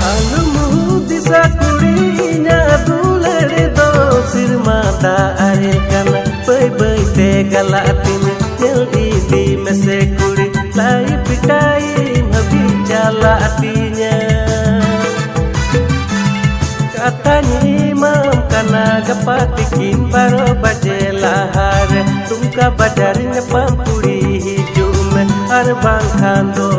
Alumu disa kurinya dulere do sirma da are kana bai bai te galatin nel idi mese kuri lai pikai mabi jala atinya katanya imam kana gapatikin baro baje lahar tumka badarin pampuri hijum ar bang khando